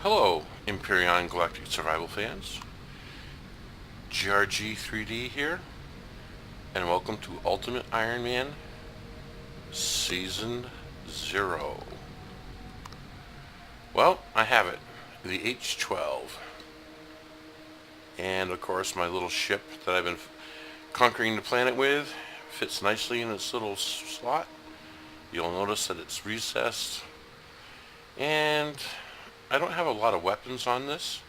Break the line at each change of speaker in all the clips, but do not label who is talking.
Hello, Empyrion Galactic survival fans. GRG 3D here, and welcome to Ultimate Iron Man Season 0. Well, I have it, the H12. And of course my little ship that I've been conquering the planet with fits nicely in its little slot. You'll notice that it's recessed, and I don't have a lot of weapons on this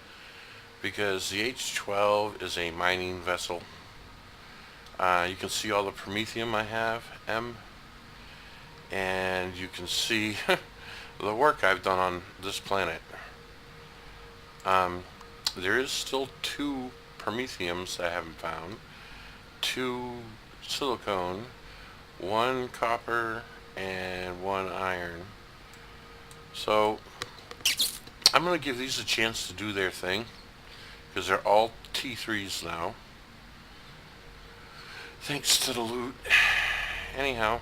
because the H12 is a mining vessel. You can see all the Promethium I have, M, and you can see the work I've done on this planet. There is still 2 Promethiums I haven't found, 2 silicone, 1 copper, and 1 iron. So I'm going to give these a chance to do their thing because they're all T3s now, thanks to the loot. Anyhow,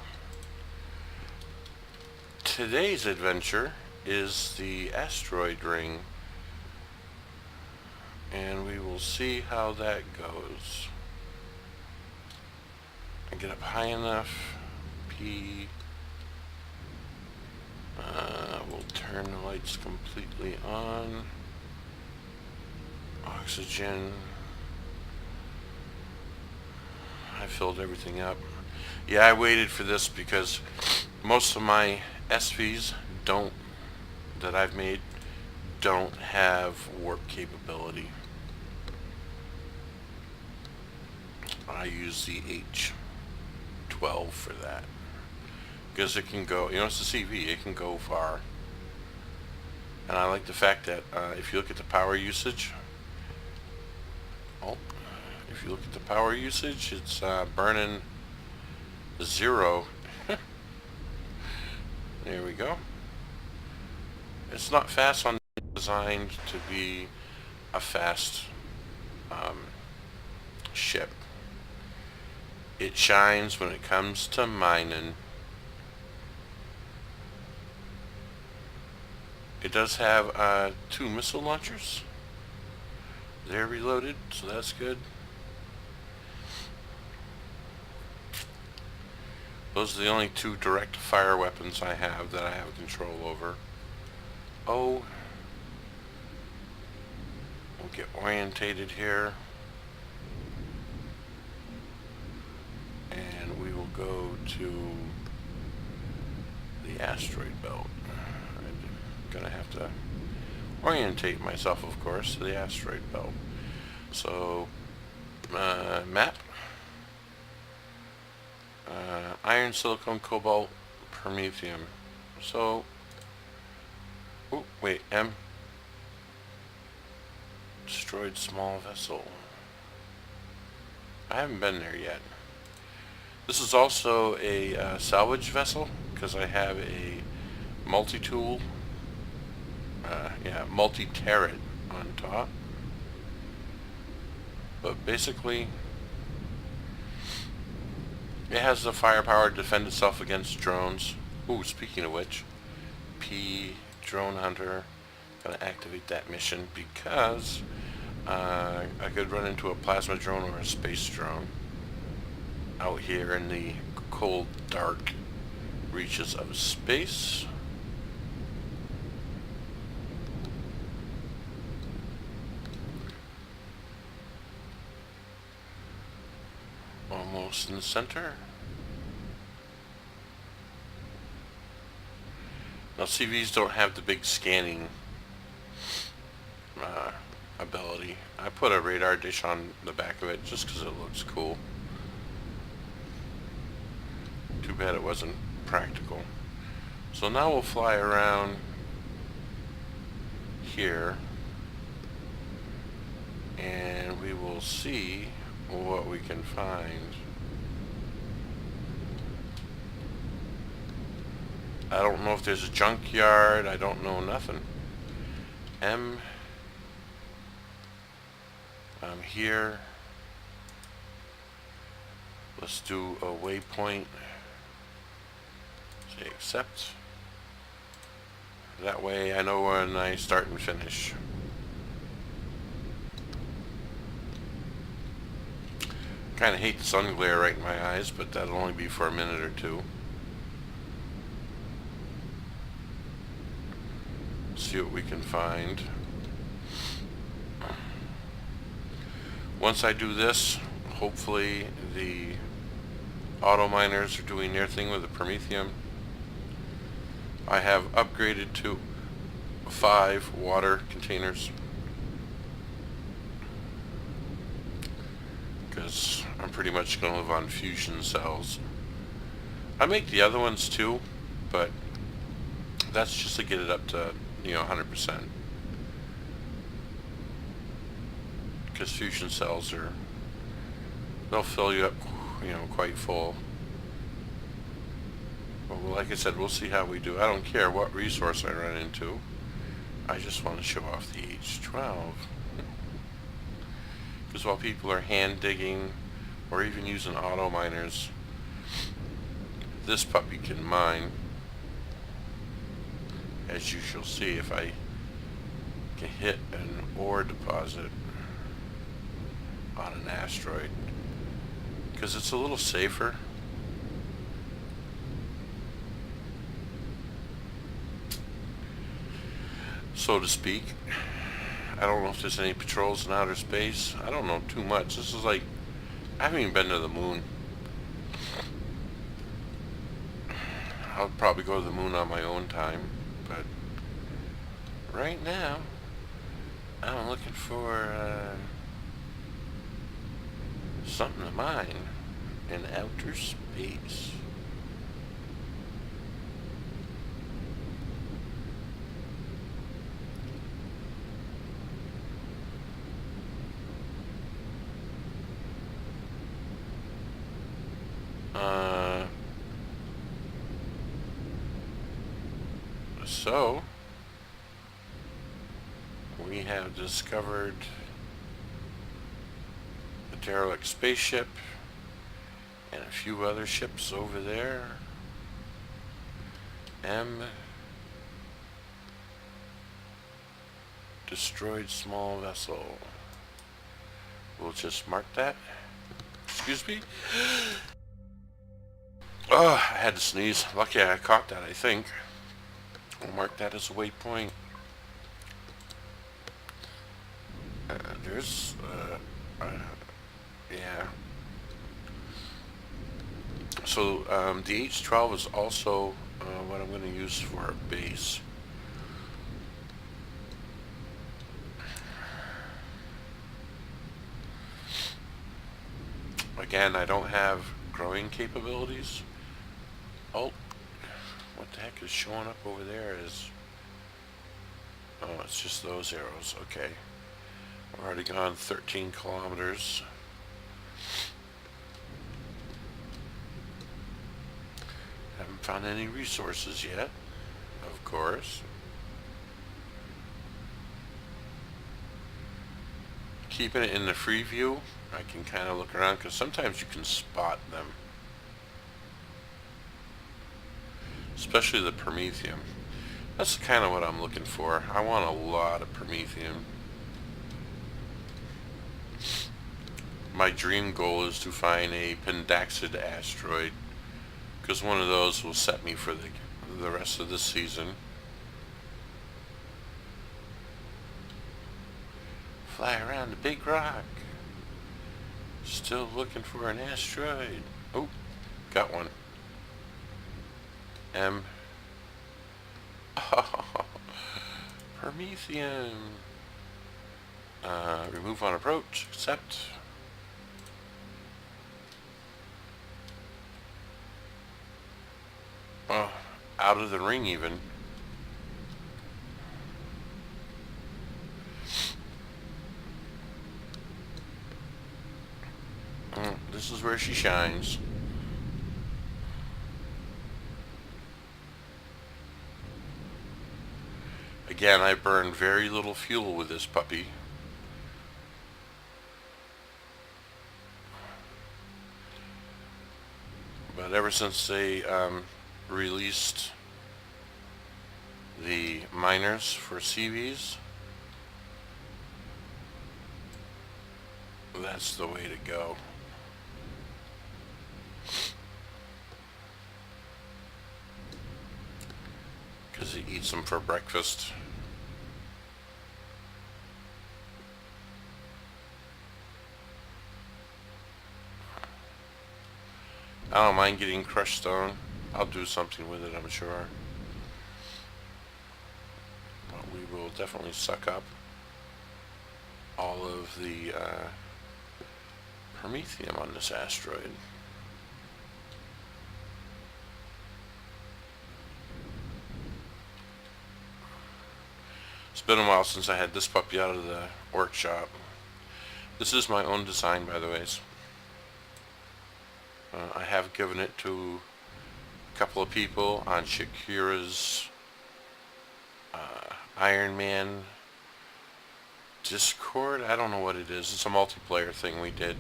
today's adventure is the asteroid ring, and we will see how that goes. I get up high enough. P. We'll turn the lights completely on. Oxygen. I filled everything up. Yeah, I waited for this because most of my SVs that I've made don't have warp capability. I use the H12 for that because it can go, it's a CV, it can go far. And I like the fact that if you look at the power usage, it's burning 0. There we go. It's not fast on, designed to be a fast ship. It shines when it comes to mining. It does have 2 missile launchers. They're reloaded, so that's good. Those are the only 2 direct fire weapons I have that I have control over. Oh, we'll get orientated here. And we will go to the Asteroid Belt. I'm gonna have to orientate myself, of course, to the Asteroid Belt. So, map. Iron, silicon, cobalt, promethium. So, oh wait, M. Destroyed small vessel. I haven't been there yet. This is also a salvage vessel because I have a multi-tool, multi-turret on top. But basically, it has the firepower to defend itself against drones. Ooh, speaking of which, P, drone hunter. Gonna activate that mission because I could run into a plasma drone or a space drone out here in the cold, dark reaches of space. Almost in the center. Now CVs don't have the big scanning ability. I put a radar dish on the back of it just because it looks cool. Too bad it wasn't practical. So now we'll fly around here and we will see what we can find. I don't know if there's a junkyard. I don't know nothing. M. I'm here. Let's do a waypoint. Say accept. That way I know when I start and finish. Kind of hate the sun glare right in my eyes, but that'll only be for a minute or two. See what we can find. Once I do this, hopefully the auto miners are doing their thing with the Promethium. I have upgraded to 5 water containers because I'm pretty much going to live on fusion cells. I make the other ones too, but that's just to get it up to, 100%. Because fusion cells they'll fill you up, quite full. But like I said, we'll see how we do. I don't care what resource I run into. I just want to show off the H12. Because while people are hand digging or even using auto miners, this puppy can mine. As you shall see if I can hit an ore deposit on an asteroid. Because it's a little safer. So to speak. I don't know if there's any patrols in outer space. I don't know too much. This is like, I haven't even been to the moon. I'll probably go to the moon on my own time, but right now I'm looking for something to mine in outer space. So we have discovered a derelict spaceship and a few other ships over there. Destroyed small vessel. We'll just mark that. Excuse me. Oh, I had to sneeze. Lucky I caught that, I think. We'll mark that as a waypoint. Yeah. So the H12 is also what I'm going to use for a base. Again, I don't have growing capabilities. Oh, what the heck is showing up over there is... Oh, it's just those arrows. Okay. I've already gone 13 kilometers. Haven't found any resources yet, of course. Keeping it in the free view, I can kind of look around because sometimes you can spot them. Especially the Promethium. That's kind of what I'm looking for. I want a lot of Promethium. My dream goal is to find a Pendaxid asteroid, because one of those will set me for the rest of this season. Fly around the big rock. Still looking for an asteroid. Oh, got one. Oh, Promethium. Remove on approach. Accept. Oh, out of the ring even. This is where she shines. Again, I burn very little fuel with this puppy. But ever since they released the miners for CVs. That's the way to go. Because he eats them for breakfast. I don't mind getting crushed stone. I'll do something with it, I'm sure. But we will definitely suck up all of the Promethium on this asteroid. It's been a while since I had this puppy out of the workshop. This is my own design, by the way. I have given it to a couple of people on Shakira's Iron Man Discord. I don't know what it is. It's a multiplayer thing we did.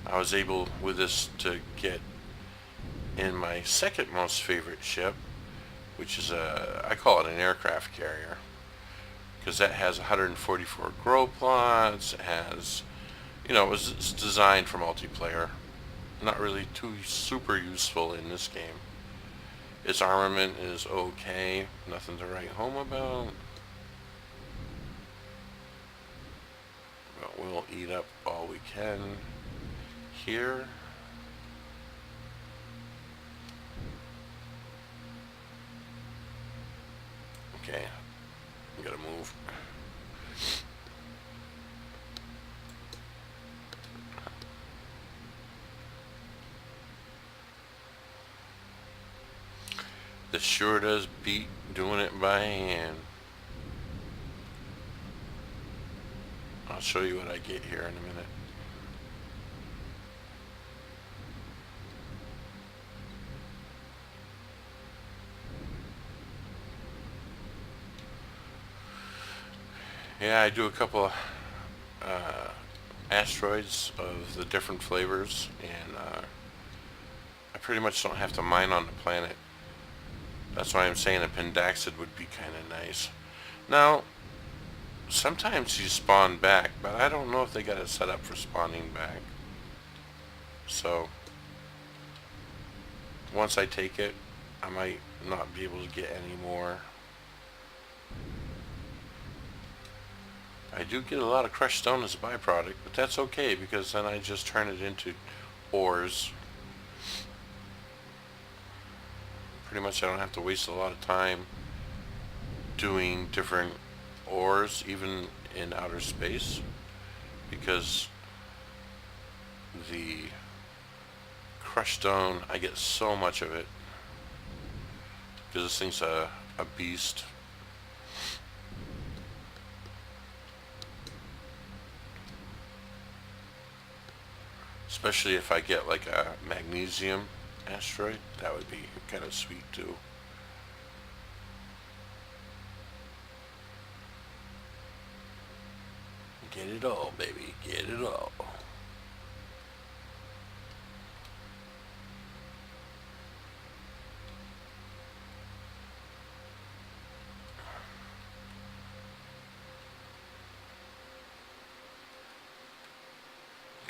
I was able with this to get in my second most favorite ship, which is I call it an aircraft carrier, because that has 144 grow plots. It has, you know, it's designed for multiplayer. Not really too super useful in this game. Its armament is okay, nothing to write home about. But we'll eat up all we can here. Okay, I'm gonna move. This sure does beat doing it by hand. I'll show you what I get here in a minute. Yeah, I do a couple of asteroids of the different flavors, and I pretty much don't have to mine on the planet. That's why I'm saying a Pendaxid would be kind of nice. Now, sometimes you spawn back, but I don't know if they got it set up for spawning back. So, once I take it, I might not be able to get any more. I do get a lot of crushed stone as a byproduct, but that's okay, because then I just turn it into ores. Pretty much I don't have to waste a lot of time doing different ores, even in outer space, because the crushed stone, I get so much of it, because this thing's a beast. Especially if I get like a magnesium asteroid, that would be kind of sweet too. Get it all, baby, get it all.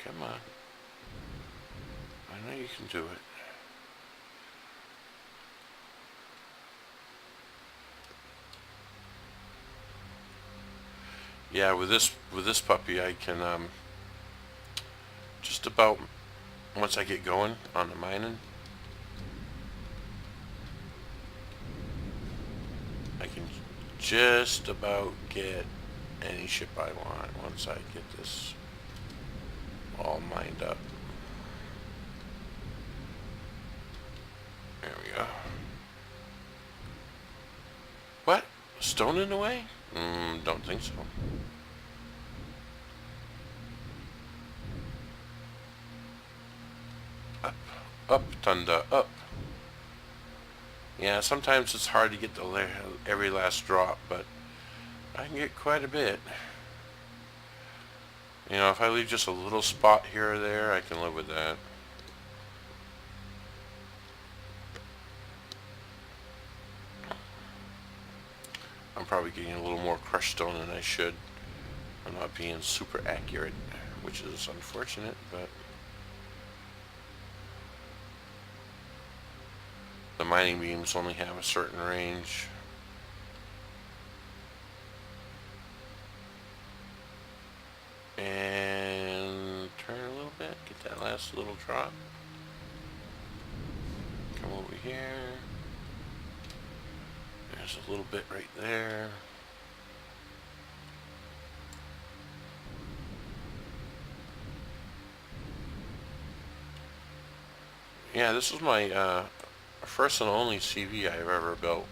Come on. I know you can do it. Yeah, with this puppy, I can just about, once I get going on the mining, I can just about get any ship I want once I get this all mined up. There we go. What? Stone in the way? Don't think so. Up, up, Tunda, up. Yeah, sometimes it's hard to get the every last drop, but I can get quite a bit. You know, if I leave just a little spot here or there, I can live with that. probably getting a little more crushed stone than I should. I'm not being super accurate, which is unfortunate, but the mining beams only have a certain range. And turn a little bit, get that last little drop. Come over here. There's a little bit right there. Yeah, this was my first and only CV I've ever built.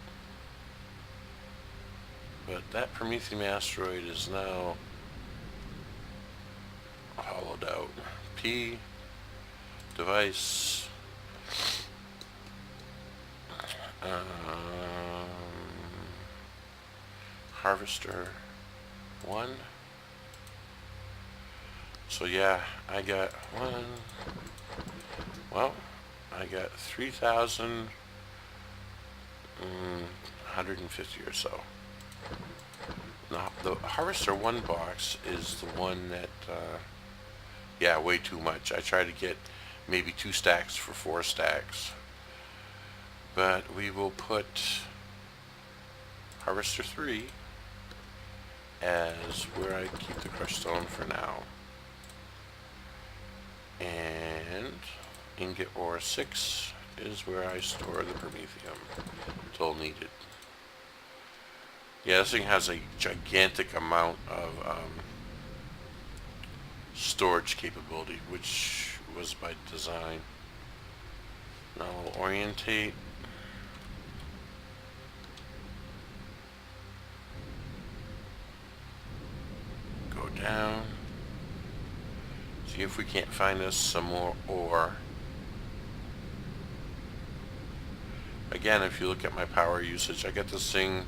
But that Prometheum asteroid is now hollowed out. P device harvester 1. So yeah, I got well, I got 3,150 or so. Now, the Harvester 1 box is the one that, yeah, way too much. I try to get maybe 2 stacks for 4 stacks. But we will put Harvester 3 as where I keep the crushed stone for now. And ingot ore 6 is where I store the Prometheum until needed. Yeah, this thing has a gigantic amount of storage capability, which was by design. Now we'll orientate. Go down. See if we can't find us some more ore. Again, if you look at my power usage, I get this thing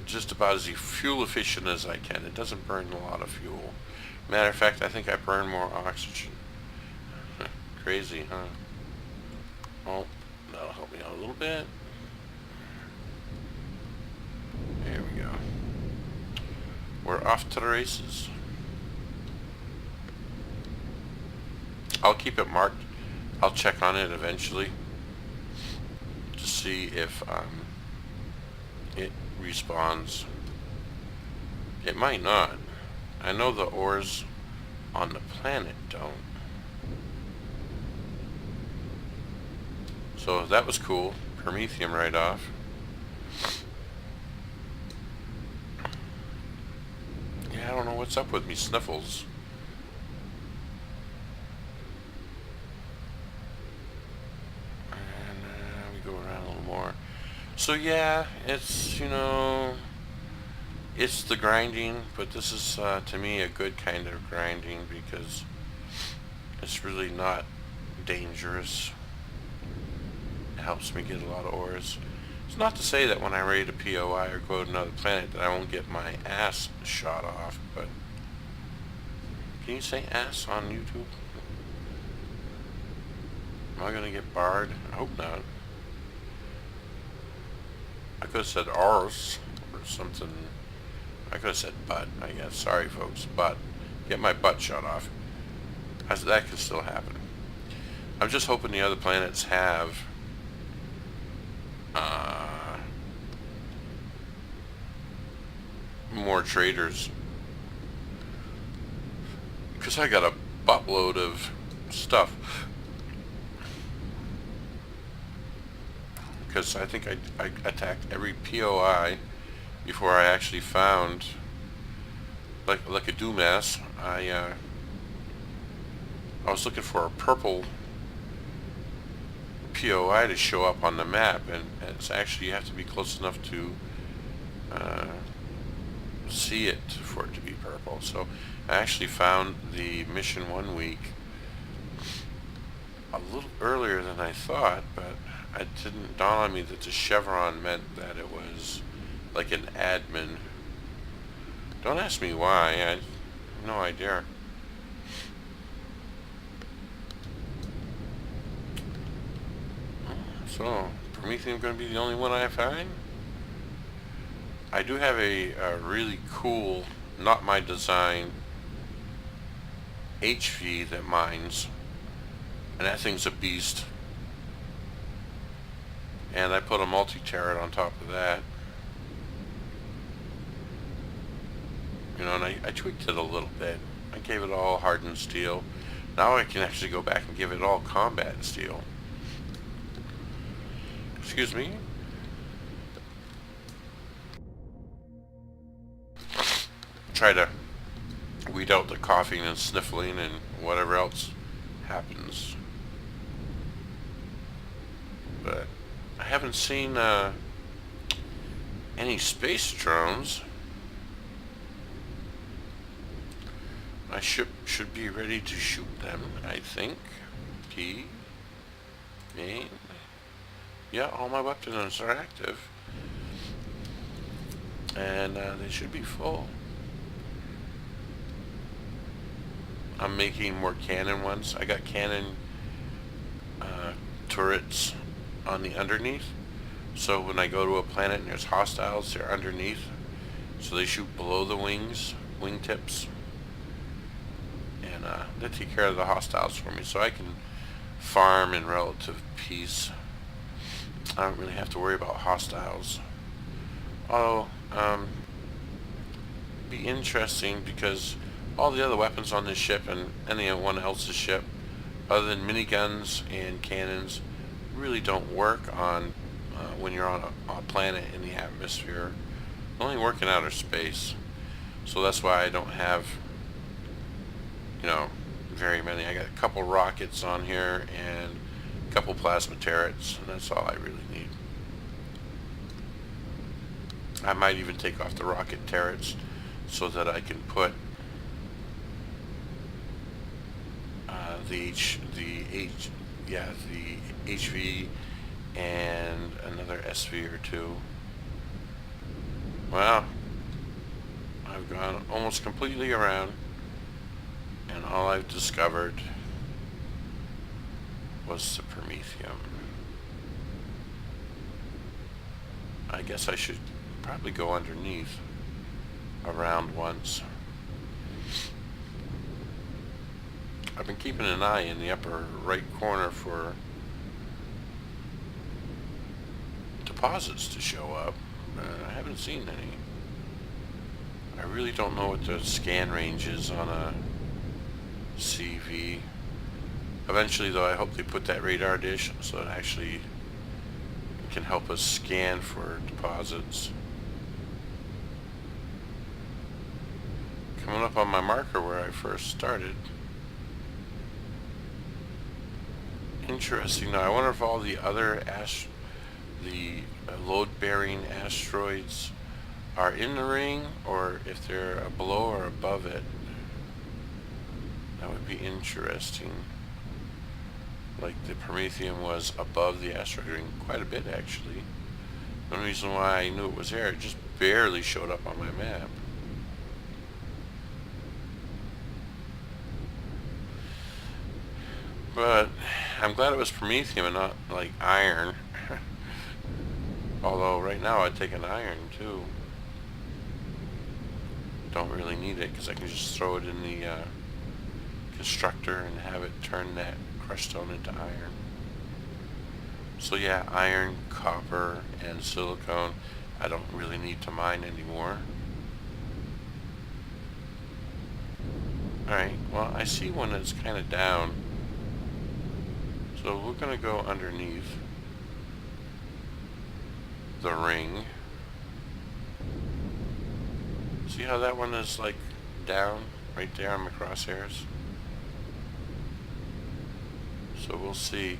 just about as fuel efficient as I can. It doesn't burn a lot of fuel. Matter of fact, I think I burn more oxygen. Crazy, huh? Oh, that'll help me out a little bit. There we go. We're off to the races. I'll keep it marked. I'll check on it eventually to see if it respawns. It might not. I know the ores on the planet don't. So that was cool. Prometheum right off. Yeah, I don't know what's up with me sniffles. And we go around a little more. So yeah, it's, you know, it's the grinding, but this is to me a good kind of grinding because it's really not dangerous. It helps me get a lot of ores. It's not to say that when I'm ready to POI or go to another planet that I won't get my ass shot off, but can you say ass on YouTube? Am I gonna get barred? I hope not. I could have said arse or something. I could have said butt, I guess. Sorry folks, butt. Get my butt shot off. That could still happen. I'm just hoping the other planets have more traders, because I got a buttload of stuff. Because I think I attacked every POI before I actually found like a Dumas. I was looking for a purple POI to show up on the map, and it's actually, you have to be close enough to see it for it to be purple. So I actually found the mission 1 week a little earlier than I thought, but it didn't dawn on me that the chevron meant that it was like an admin. Don't ask me why, I have no idea. So, Promethium going to be the only one I find? I do have a really cool, not my design, HV that mines, and that thing's a beast. And I put a multi-turret on top of that. You know, and I tweaked it a little bit. I gave it all hardened steel. Now I can actually go back and give it all combat steel. Excuse me. Try to weed out the coughing and sniffling and whatever else happens. But I haven't seen any space drones. My ship should be ready to shoot them, I think. P. Main. Yeah, all my weapons are active. And they should be full. I'm making more cannon ones. I got cannon turrets on the underneath. So when I go to a planet and there's hostiles, they're underneath. So they shoot below the wings, wingtips. And they take care of the hostiles for me. So I can farm in relative peace. I don't really have to worry about hostiles. Although, be interesting because all the other weapons on this ship and anyone else's ship, other than miniguns and cannons, really don't work on when you're on a planet in the atmosphere. They only work in outer space. So that's why I don't have, you know, very many. I got a couple rockets on here and a couple plasma turrets, and that's all I really need. I might even take off the rocket turrets so that I can put the HV and another SV or two. Well, I've gone almost completely around, and all I've discovered was the Promethium. I guess I should probably go underneath around once. I've been keeping an eye in the upper right corner for deposits to show up. I haven't seen any. I really don't know what the scan range is on a CV. Eventually though, I hope they put that radar dish so it actually can help us scan for deposits. Coming up on my marker where I first started. Interesting. Now I wonder if all the other load-bearing asteroids are in the ring or if they're below or above it. That would be interesting. Like the Promethium was above the asteroid ring quite a bit actually. The only reason why I knew it was there, it just barely showed up on my map. But I'm glad it was Promethium and not like iron. Although right now I'd take an iron too. Don't really need it because I can just throw it in the constructor and have it turn that crushed stone into iron. So yeah, iron, copper, and silicone I don't really need to mine anymore. Alright, well I see one that's kind of down. So we're going to go underneath the ring. See how that one is like down right there on my crosshairs? So we'll see.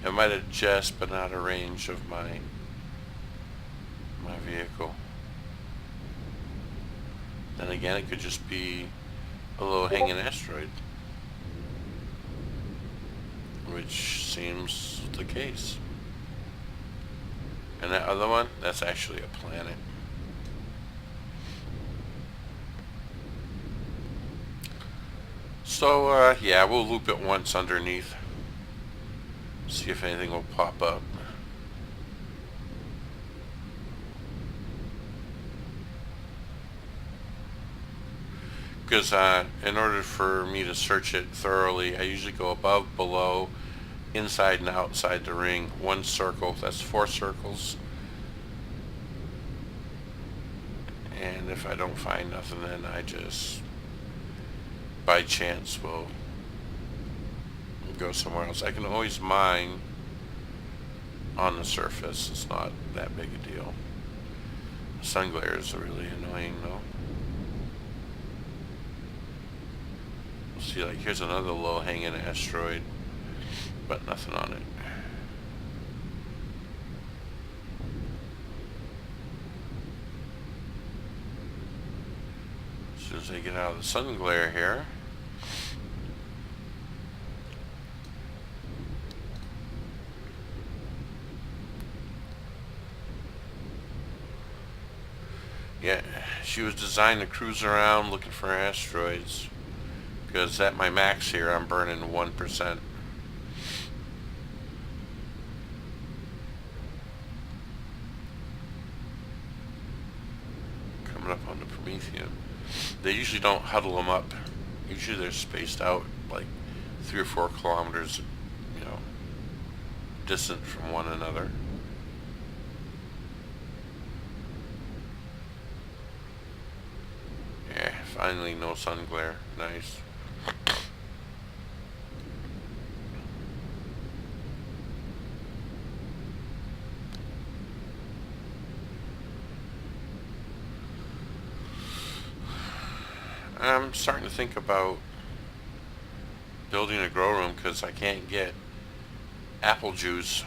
It might have just been out of range of my vehicle. Then again, it could just be a low-hanging asteroid, which seems the case. And that other one, that's actually a planet. So yeah, we'll loop it once underneath. See if anything will pop up. because in order for me to search it thoroughly, I usually go above, below, inside and outside the ring. One circle, that's 4 circles. And if I don't find nothing, then I just, by chance, will go somewhere else. I can always mine on the surface. It's not that big a deal. Sun glare is really annoying though. See, like here's another low hanging asteroid, but nothing on it. As soon as I get out of the sun glare here, yeah, she was designed to cruise around looking for asteroids, because at my max here I'm burning 1%. Coming up on the Promethean. They usually don't huddle them up. Usually they're spaced out like 3 or 4 kilometers, you know, distant from one another. Yeah, finally no sun glare. Nice. I'm starting to think about building a grow room because I can't get apple juice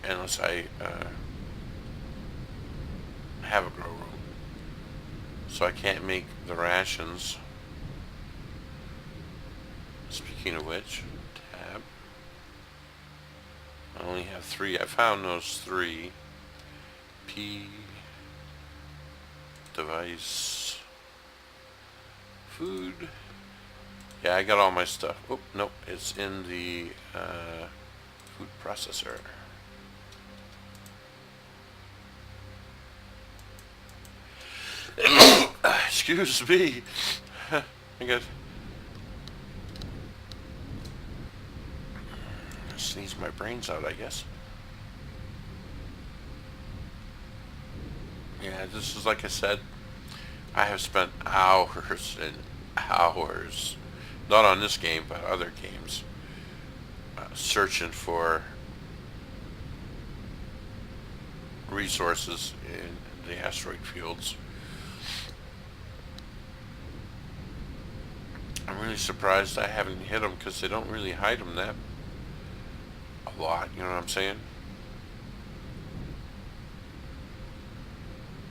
unless I have a grow room. So I can't make the rations. Speaking of which, tab. I only have 3. I found those 3. P device. Food. Yeah, I got all my stuff. Oh, nope, it's in the food processor. Excuse me. I got sneeze my brains out, I guess. Yeah, this is like I said. I have spent hours and hours, not on this game, but other games, searching for resources in the asteroid fields. I'm really surprised I haven't hit them because they don't really hide them that a lot, you know what I'm saying?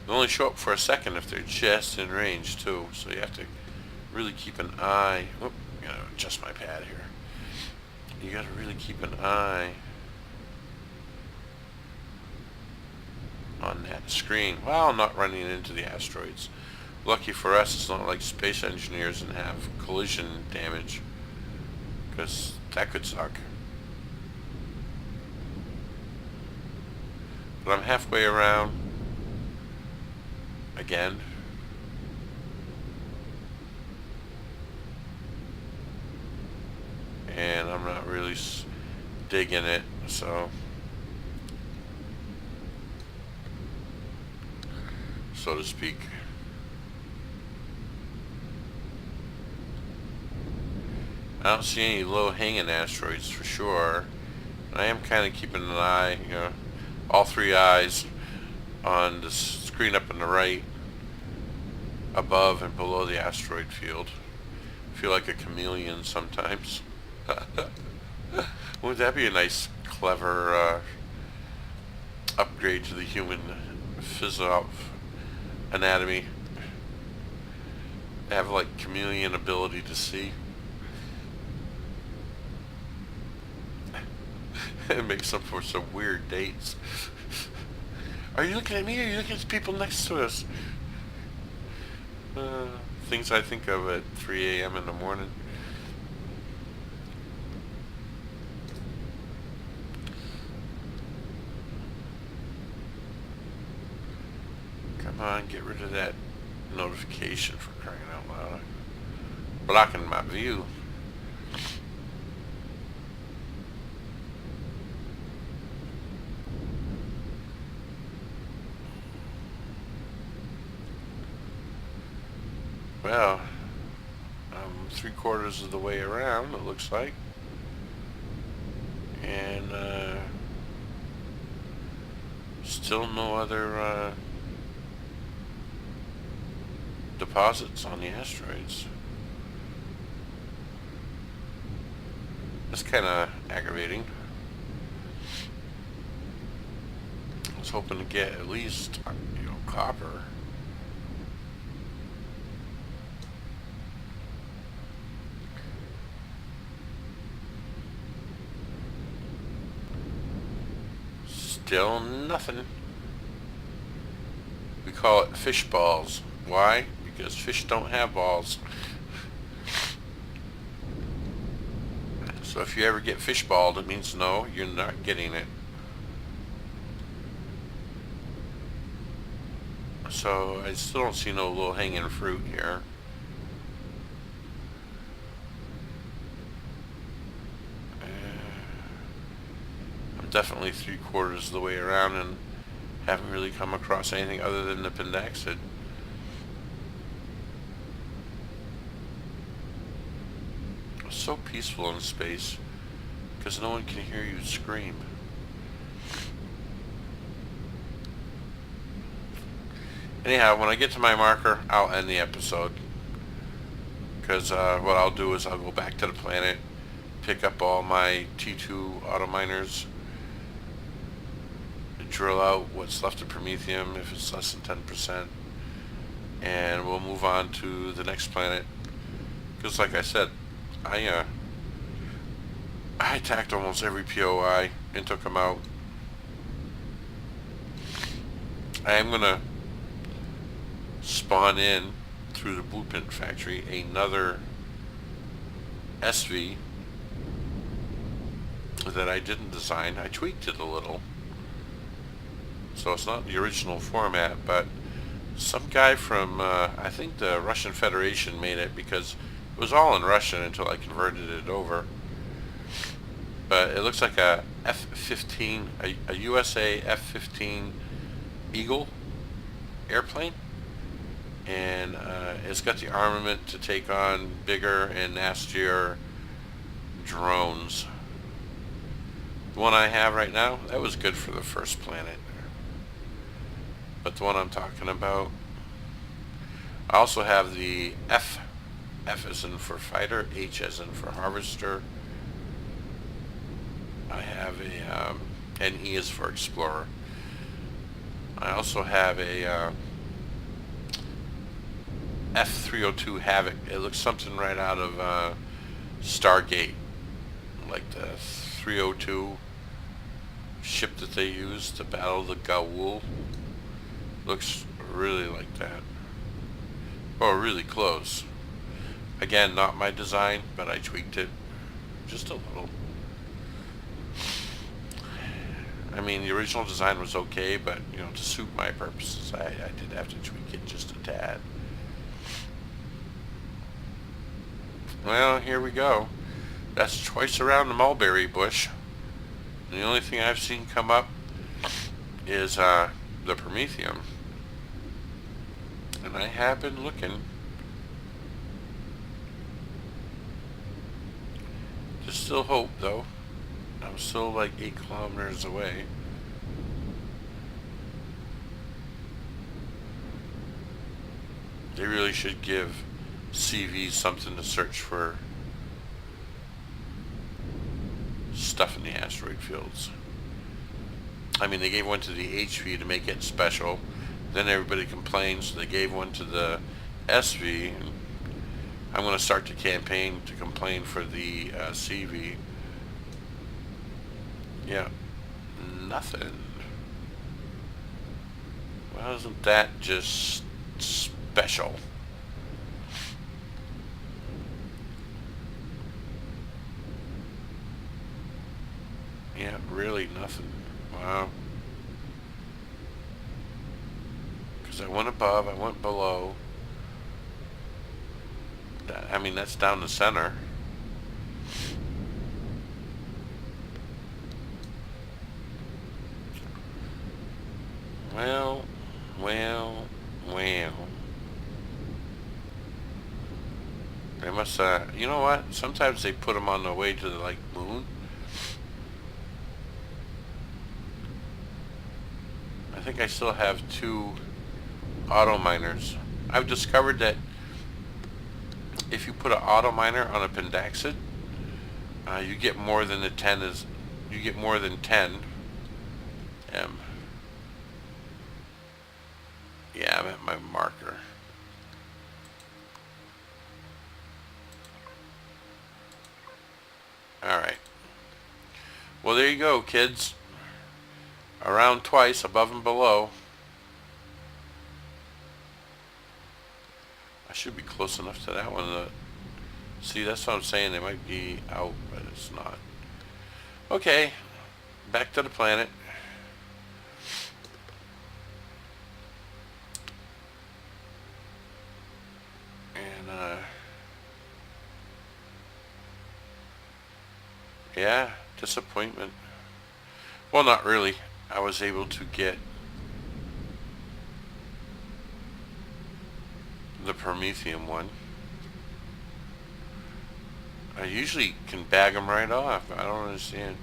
They only show up for a second if they're just in range too, so you have to really keep an eye. Oh, I'm gonna adjust my pad here. You gotta really keep an eye on that screen while not running into the asteroids. Lucky for us, it's not like space engineers and have collision damage, because that could suck. But I'm halfway around again. And I'm not really digging it, so to speak. I don't see any low-hanging asteroids for sure. I am kind of keeping an eye, you know, all 3 eyes on the screen up on the right, above and below the asteroid field. I feel like a chameleon sometimes. Wouldn't that be a nice, clever upgrade to the human anatomy? They have like chameleon ability to see. It makes up for some weird dates. Are you looking at me or are you looking at the people next to us? Things I think of at 3 a.m. in the morning. Come on, get rid of that notification for crying out loud. blocking my view. Well, I'm 3/4 of the way around, it looks like. And still no other deposits on the asteroids. That's kind of aggravating. I was hoping to get at least, copper. Still nothing. We call it fish balls. Why? Because fish don't have balls. So if you ever get fish balled, it means no, you're not getting it. So I still don't see no low hanging fruit here. I'm definitely 3/4 of the way around and haven't really come across anything other than the pendaxid. It's so peaceful in space because no one can hear you scream. Anyhow, when I get to my marker, I'll end the episode. Because what I'll do is I'll go back to the planet, pick up all my T2 auto miners, drill out what's left of Promethium if it's less than 10%, and we'll move on to the next planet. Because like I said, I attacked almost every POI and took them out. I am going to spawn in through the blueprint factory another SV that I didn't design. I tweaked it a little, so it's not the original format, but some guy from I think the Russian Federation made it, because it was all in Russian until I converted it over. But it looks like a F-15, a USA F-15 Eagle airplane, and it's got the armament to take on bigger and nastier drones. The one I have right now, that was good for the first planet, but the one I'm talking about, I also have the F as in for fighter, H as in for harvester. I have a and E is for explorer. I also have a F-302 Havoc. It looks something right out of Stargate, like the 302 ship that they used to battle the Gaul. Looks really like that, or really close. Again, not my design, but I tweaked it just a little. I mean, the original design was okay, but to suit my purposes, I did have to tweak it just a tad. Well, here we go. That's twice around the mulberry bush. And the only thing I've seen come up is the Promethium. And I have been looking. There's still hope, though. I'm still like 8 kilometers away. They really should give CV something to search for stuff in the asteroid fields. I mean, they gave one to the HV to make it special. Then everybody complained, so they gave one to the SV. I'm going to start the campaign to complain for the CV. Yeah, nothing. Well, isn't that just special? Yeah, really nothing. Wow. Because I went above, I went below. I mean, that's down the center. Well. They must, you know what? Sometimes they put them on the way to the, like, moon. I think I still have 2 auto miners. I've discovered that if you put an auto miner on a Pendaxid, you get more than the 10 is, you get more than 10 M. Yeah, I'm at my marker. Alright. Well, there you go, kids. Around twice, above and below. I should be close enough to that one. See, that's what I'm saying. They might be out, but it's not. Okay. Back to the planet. And, yeah, disappointment. Well, not really. I was able to get the Prometheum one. I usually can bag them right off. I don't understand.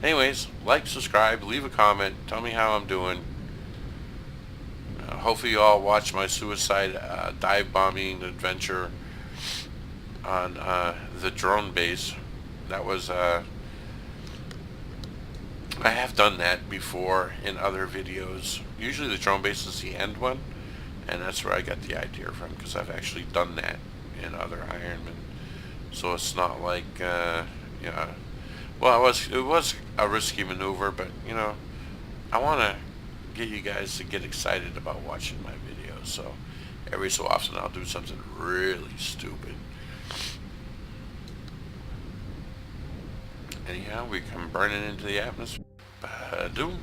Anyways, like, subscribe, leave a comment, tell me how I'm doing. Hopefully you all watch my suicide dive bombing adventure on the drone base. That was, I have done that before in other videos. Usually the drone base is the end one, and that's where I got the idea from, because I've actually done that in other Ironman. So it's not like, you know, well, it was a risky maneuver, but, you know, I want to get you guys to get excited about watching my videos. So every so often I'll do something really stupid. Anyhow, we come burning into the atmosphere. Ba-doom.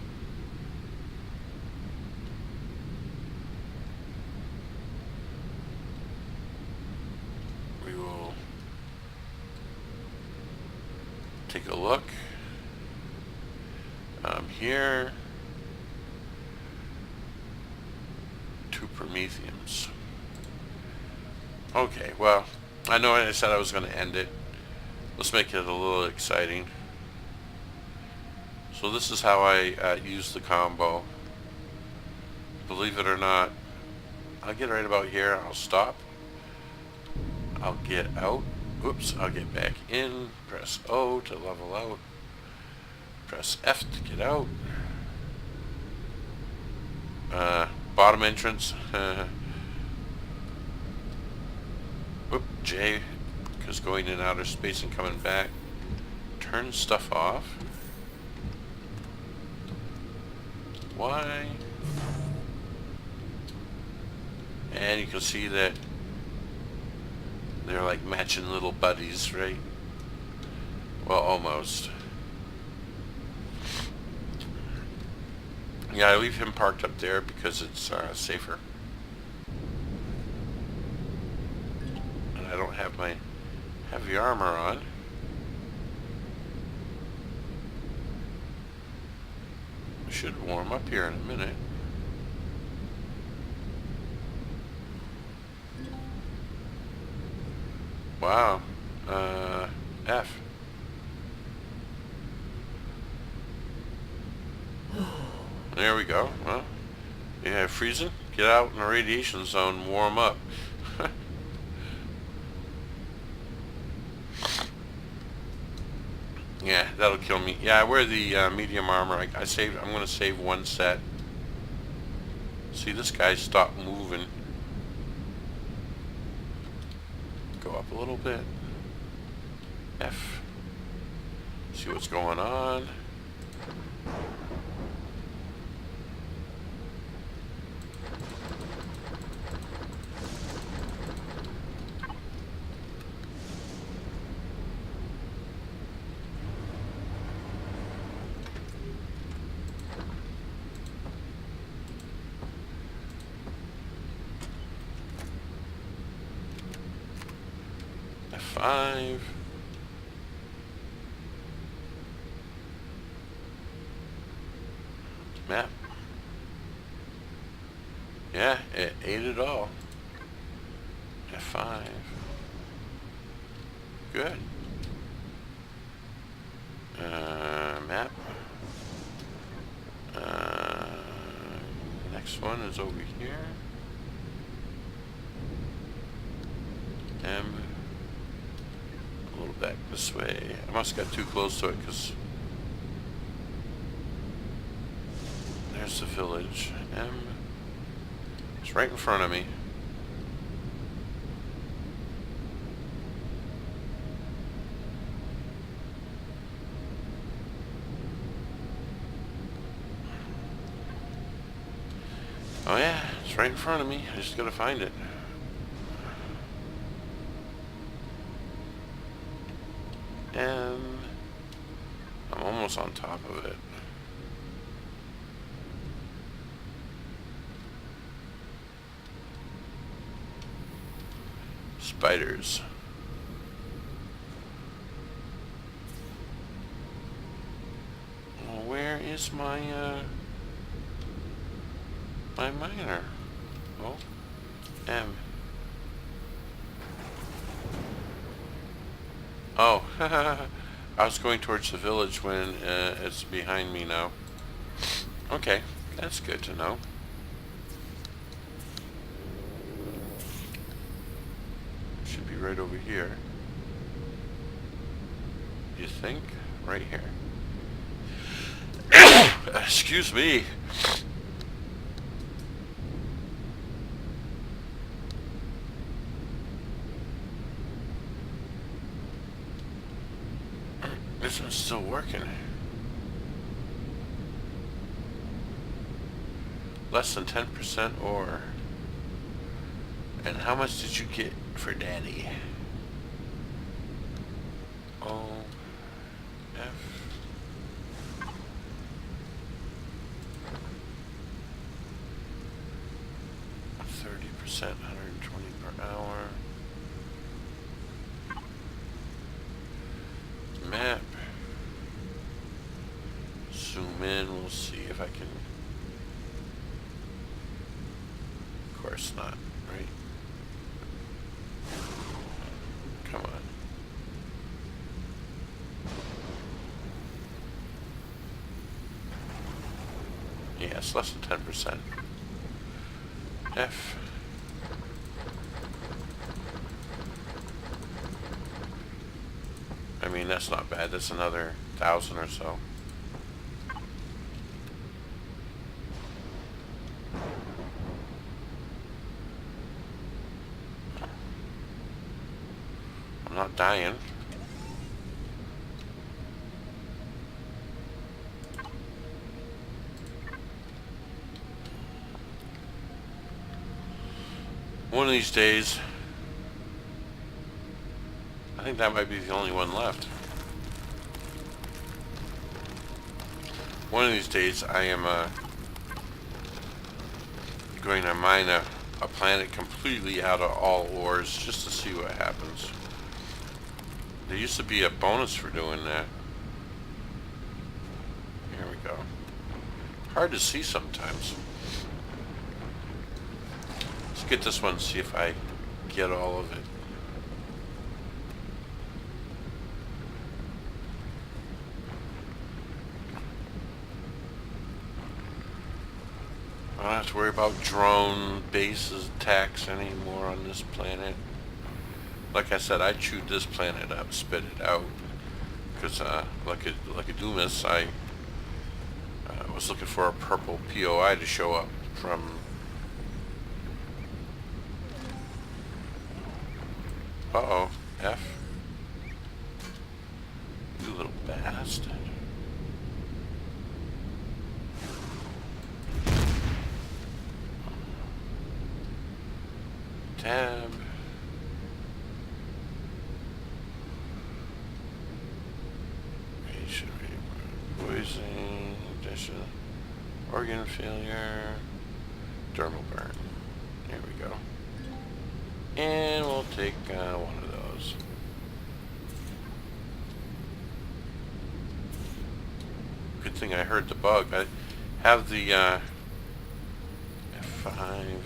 We will take a look. Here. 2 Prometheums. Okay, well, I know I said I was going to end it. Let's make it a little exciting. So this is how I use the combo. Believe it or not, I'll get right about here. I'll stop. I'll get out. Oops, I'll get back in. Press O to level out. Press F to get out. Bottom entrance. Oop, J, because going in outer space and coming back. Turn stuff off. Y. And you can see that they're like matching little buddies, right? Well, almost. Yeah, I leave him parked up there because it's safer. And I don't have my heavy armor on. I should warm up here in a minute. Wow. F. There we go. Well, yeah, freezing? Get out in the radiation zone and warm up. Yeah, that'll kill me. Yeah, I wear the medium armor. I'm going to save 1 set. See, this guy stopped moving. Go up a little bit. F. See what's going on. F5. Map. Yeah, it ate it all. F5. Good. Map. Next one is over here. M. A little back this way. I must have got too close to it because there's the village. M. It's right in front of me. Oh yeah, it's right in front of me. I just gotta find it. And I'm almost on top of it. Spiders. Well, where is my my miner? Oh, M. Oh, I was going towards the village when it's behind me now. Okay, that's good to know. Should be right over here. You think? Right here. Excuse me. This one's still working. Less than 10% ore. And how much did you get for daddy? O F 30%, 120 per hour. Map. Zoom in, we'll see if I can. Of course not, right? Come on. Yeah, it's less than 10%. F. I mean, that's not bad. That's another 1,000 or so. I'm not dying. One of these days, I think that might be the only one left. One of these days I am going to mine a planet completely out of all ores just to see what happens. There used to be a bonus for doing that. Here we go. Hard to see sometimes. Let's get this one and see if I get all of it. I don't have to worry about drone bases attacks anymore on this planet. Like I said, I chewed this planet up, spit it out, because like a Doomis, I was looking for a purple POI to show up from. Uh-oh, F. You little bastard. Tab. Poisoning, organ failure, dermal burn. There we go. And we'll take one of those. thing I heard the bug. I have the F5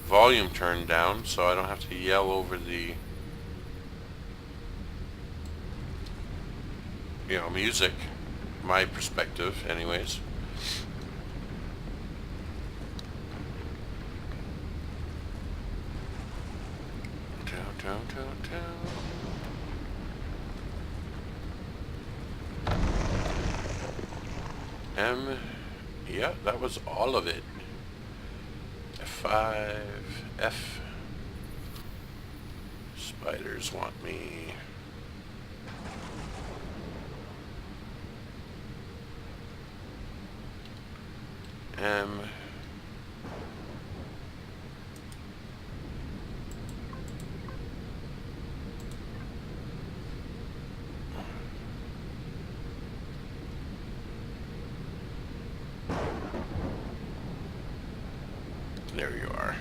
volume turned down so I don't have to yell over the music, my perspective anyways. Yeah, that was all of it. F5, F. Spiders want me. M. There you are.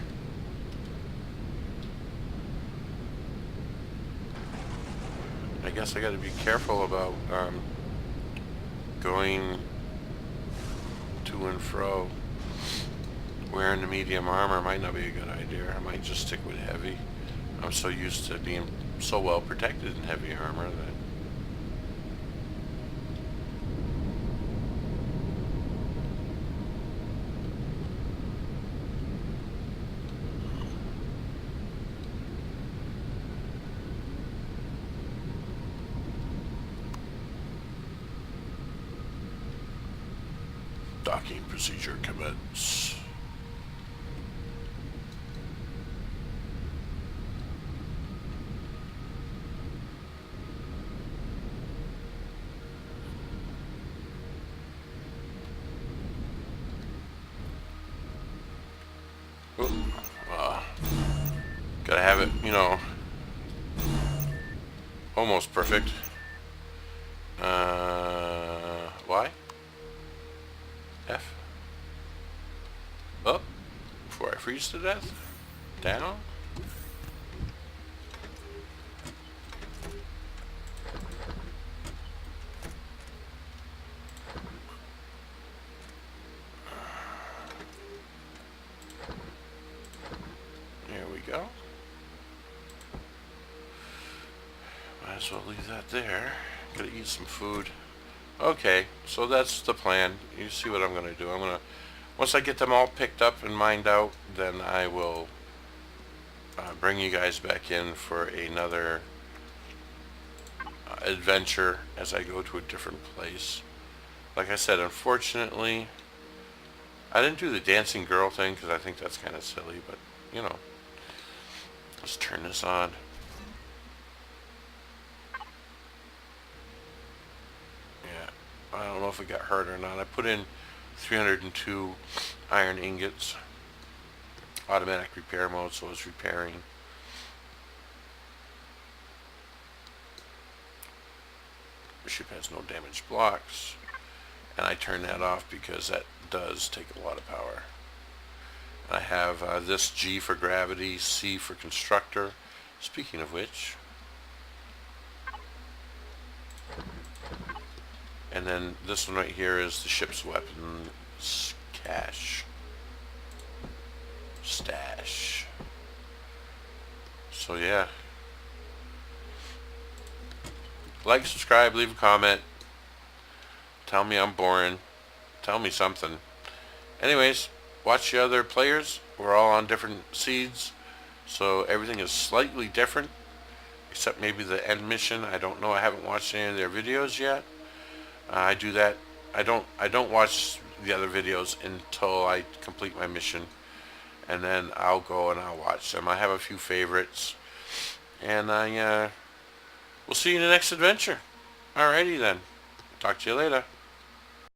I guess I got to be careful about going to and fro. Wearing the medium armor might not be a good idea. I might just stick with heavy. I'm so used to being so well protected in heavy armor that docking procedure commence. Gotta have it, almost perfect. Y? F? Up? Before I freeze to death? Down? There we go. Might as well leave that there. Gotta eat some food. Okay, so that's the plan. You see what I'm gonna do. Once I get them all picked up and mined out, then I will bring you guys back in for another adventure as I go to a different place. Like I said, unfortunately, I didn't do the dancing girl thing because I think that's kind of silly, but let's turn this on. I don't know if it got hurt or not. I put in 302 iron ingots. Automatic repair mode, so it's repairing. The ship has no damaged blocks. And I turn that off because that does take a lot of power. I have this G for gravity, C for constructor. Speaking of which, and then this one right here is the ship's weapons cache. Stash. So yeah. Like, subscribe, leave a comment. Tell me I'm boring. Tell me something. Anyways, watch the other players. We're all on different seeds, so everything is slightly different, except maybe the end mission. I don't know. I haven't watched any of their videos yet. I do that. I don't watch the other videos until I complete my mission, and then I'll go and I'll watch them. I have a few favorites, and we'll see you in the next adventure. Alrighty then. Talk to you later.